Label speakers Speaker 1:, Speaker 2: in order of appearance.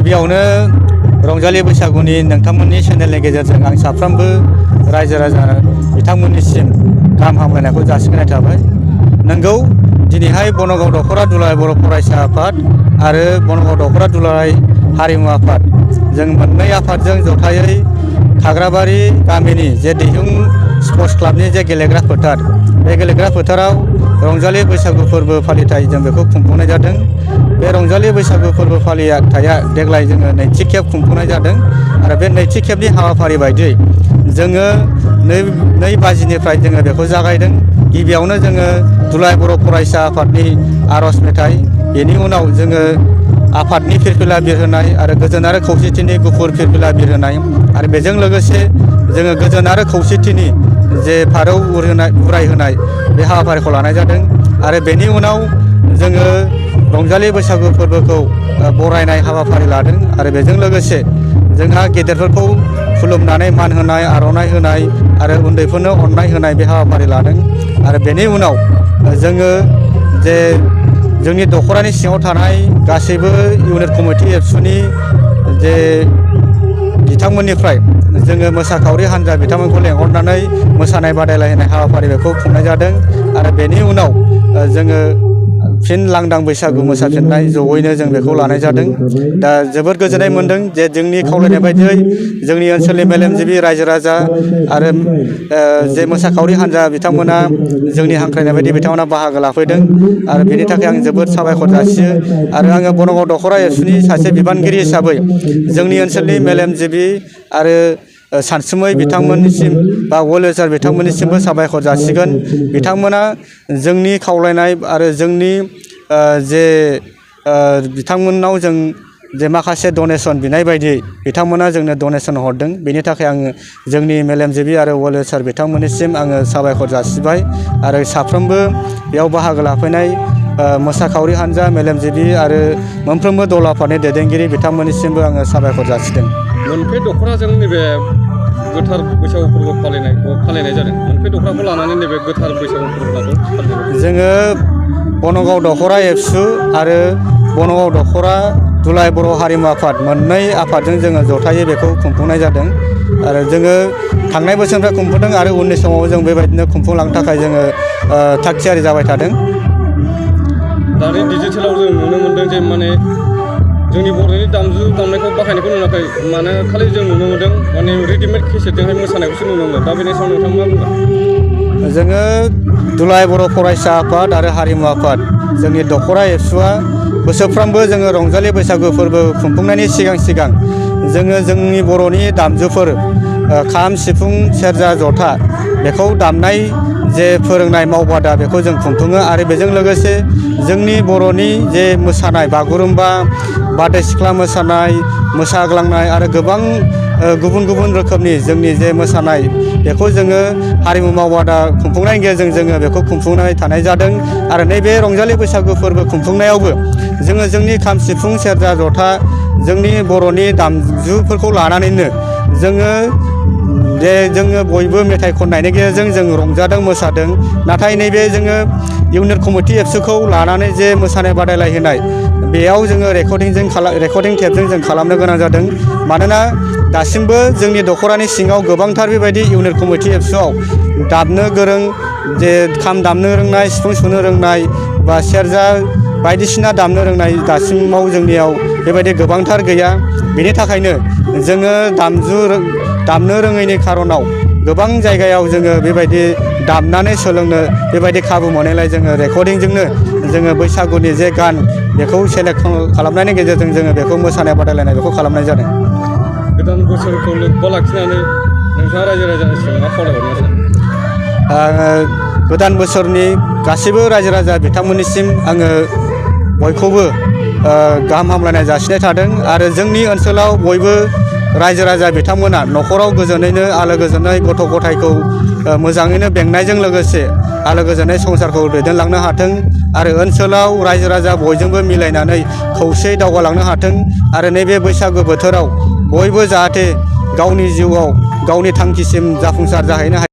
Speaker 1: गिबियावनो रंजालि बैसागुनि नोंथांमोननि चेनेलनि गेजेरजों आं साफ्रोमबो रायजो राजा बिथांमोननिसिम गाहाम हामलायनायखौ जासिनाय थाबाय। नंगौ, दिनैहाय बनगाव दख'रा दुलाराय बर' फरायसा आफाद आरो बनगाव दख'रा दुलाराय हारिमु आफाद जों मोननै आफादजों जथायै खाग्राबारि गामिनि जे दिहुं स्पर्ट्स क्लाबनि जे गेलेग्रा फोथार, बे गेलेग्रा फोथाराव रंजालि बैसागु फोरबो फालिथाय जों बेखौ खुंफुंनाय जादों। बे रंजालि बैसागु फोरबो फालिथाया देग्लाय जोङो नैथि खेब खुंफुंनाय जादों आरो बे नैथि खेबनि हाबाफारि बायदियै जोङो 2 बाजिनिफ्राय जोङो बेखौ जागायदों। गिबियावनो जोङो दुलाराय बर' फरायसा आफादनि आर'ज मेथाइ, बेनि उनाव जोङो आफादनि फिरफिला बिरहोनाय आरो गोजोन आरो खौसेथिनि गुफुर फिरफिला बिरहोनाय आरो बेजों लोगोसे जोङो गोजोन आरो खौसेथिनि जे फारौ उरायहोनाय बे हाबाफारिखौ लानाय जादों आरो बेनि उनाव जोङो रंजालि बैसागु फोरबोखौ बरायनाय हाबाफारि लादों आरो बेजों लोगोसे जोंहा गेदेरफोरखौ खुलुमनानै मान होनाय, आर'नाइ होनाय आरो उन्दैफोरनो अननाय होनाय बे हाबाफारि लादों आरो बेनि उनाव जोङो जे जोंनि दख'रानि सिङाव थानाय गासैबो इउनिट कमिटि एबसुनि जे बिथांमोननिफ्राय जोङो मोसाखावरि हान्जा बिथांमोनखौ लेंहरनानै मोसानाय बादायलायनाय हाबाफारि बेखौ खुंनाय जादों आरो बेनि उनाव जोङो फिन लांदां बैसागु मोसाफिननाय जयैनो जों बेखौ लानाय जादों। दा जोबोद गोजोननाय मोन्दों जे जोंनि खावलायनाय बायदियै जोंनि ओनसोलनि मेलेमजिबि रायजो राजा आरो जे मोसाखावरि हान्जा बिथांमोना जोंनि हांख्रायनाय बायदि बिथांमोना बाहागो लाफैदों आरो बेनि थाखाय आं जोबोद साबायखर जासियो आरो आङो बनगाव दख'रा एबसुनि सासे बिबानगिरि हिसाबै जोंनि ओनसोलनि मेलेमजिबि आरो सानसुमै बिथांमोननिसिम बा वेल विशार बिथांमोननिसिमबो साबायखर जासिगोन। बिथांमोना जोंनि खावलायनाय आरो जोंनि जे बिथांमोननाव जों जे माखासे डनेसन बिनाय बायदियै बिथांमोना जोंनो डनेसन हरदों, बेनि थाखाय आङो जोंनि मेलेमजिबि आरो वेल विशार बिथांमोननिसिम आङो साबायखर जासिबाय आरो साफ्रोमबो बेयाव बाहागो लाफैनाय मोसाखावरि हान्जा, मेलेमजिबि आरो मोनफ्रोमबो दल आफादनि दैदेनगिरि बिथांमोननिसिमबो आङो साबायखर जासिदों।
Speaker 2: मोनफे दख'राजों नैबे गोथार बैसागु फोरबो फालिनाय जादों। मोनफे दख'राखौ लानानै नैबे गोथार बैसागु फोरबोखौ फालिनाय
Speaker 1: जोङो बनगाव दख'रा एबसु आरो बनगाव दख'रा दुलाराय बर' हारिमु आफाद मोननै आफादजों जोङो जथायै बेखौ खुंफुंनाय जादों आरो जोङो थांनाय बोसोरनिफ्राय खुंफुंदों आरो उननि समाव जों बेबायदिनो खुंफुंलांनो थाखाय जोङो थाग थियारि जाबाय थादों।
Speaker 2: दानि डिजिटेलाव जों नुनो मोन्दों जे माने जोंनि बर'नि दामजु दामनायखौ बाहायनायखौ नुवाखै, माने खालि जों नुनो मोन्दों माने रेडिमेड केसेटजोंहाय मोसानायखौसो नुनो मोनो। दा बेनि सायाव नोंथाङा मा बुंगोन?
Speaker 1: जोङो दुलाराय बर' फरायसा आफाद आरो हारिमु आफाद जोंनि दख'रा एबसुआ बोसोरफ्रोमबो जोङो रंजालि बैसागु फोरबो खुंफुंनायनि सिगां जोङो जोंनि बर'नि दामजुफोर खाम, सिफुं, सेरजा, जथा बेखौ दामनाय जे फोरोंनाय मावबादा बेखौ जों खुंफुङो आरो बेजों लोगोसे जोंनि बर'नि जे मोसानाय बागुरुम्बा, बारदै सिख्ला मोसानाय, मोसाग्लांनाय आरो गोबां गुबुन गुबुन रोखोमनि जोंनि जे मोसानाय बेखौ जोङो हारिमु मावबादा खुंफुंनायनि गेजेरजों जोङो बेखौ खुंफुंनाय थानाय जादों आरो नैबे रंजालि बैसागु फोरबो खुंफुंनायावबो जोङो जोंनि खाम, सिफुं, सेरजा, जथा जोंनि बर'नि दामजुफोरखौ लानानैनो जोङो बयबो मेथाइ खननायनि गेजेरजों जों रंजादों, मोसादों। नाथाय नैबे जोङो इउनिट कमिटि एबसुखौ लानानै जे मोसानाय बादायलायहोनाय बेयाव जोङो रेकर्डिं टेपजों जों खालामनो गोनां जादों। मानोना दासिमबो जोंनि दख'रानि सिङाव गोबांथार बेबायदि इउनिट कमिटि एबसुआव दामनो गोरों, जे खाम दामनो रोंनाय, सिफुं सुनो रोंनाय बा सेरजा बायदिसिना दामनो रोंनाय दासिमाव जोंनियाव बेबायदि गोबांथार गैया। बेनि थाखायनो जोङो दामनो रोङैनि खार'नाव गोबां जायगायाव जोङो बेबायदि दामनानै सोलोंनो बेबायदि खाबु मोननायलाय जोङो रेकर्डिंजोंनो जोङो बैसागुनि जे गान बेखौ सेलेक्ट खालामनायनि गेजेरजों जोङो बेखौ मोसानाय बादायलायनाय बेखौ खालामनाय जादों।
Speaker 2: गोदान बोसोरखौ लोब्बा लाखिनानै नोंथाङा रायजो राजानिसिम मा खावलायहरनो सानो?
Speaker 1: गोदान बोसोरनि गासैबो रायजो राजा बिथांमोननिसिम आङो बयखौबो गाहाम हामलायनाय जासिनाय थादों आरो जोंनि ओनसोलाव बयबो रायजो राजा बिथांमोना न'खराव गोजोनैनो आलो गोजोनै गथ' गथायखौ मोजाङैनो बेंनायजों लोगोसे आलो गोजोनै संसारखौ दैदेनलांनो हाथों आरो ओनसोलाव रायजो राजा बयजोंबो मिलायनानै खौसेयै दावगालांनो हाथों आरो नैबे बैसागु बोथोराव बयबो जाहाथे गावनि जिउआव गावनि थांखिसिम जाफुंसार जाहैनो हायो।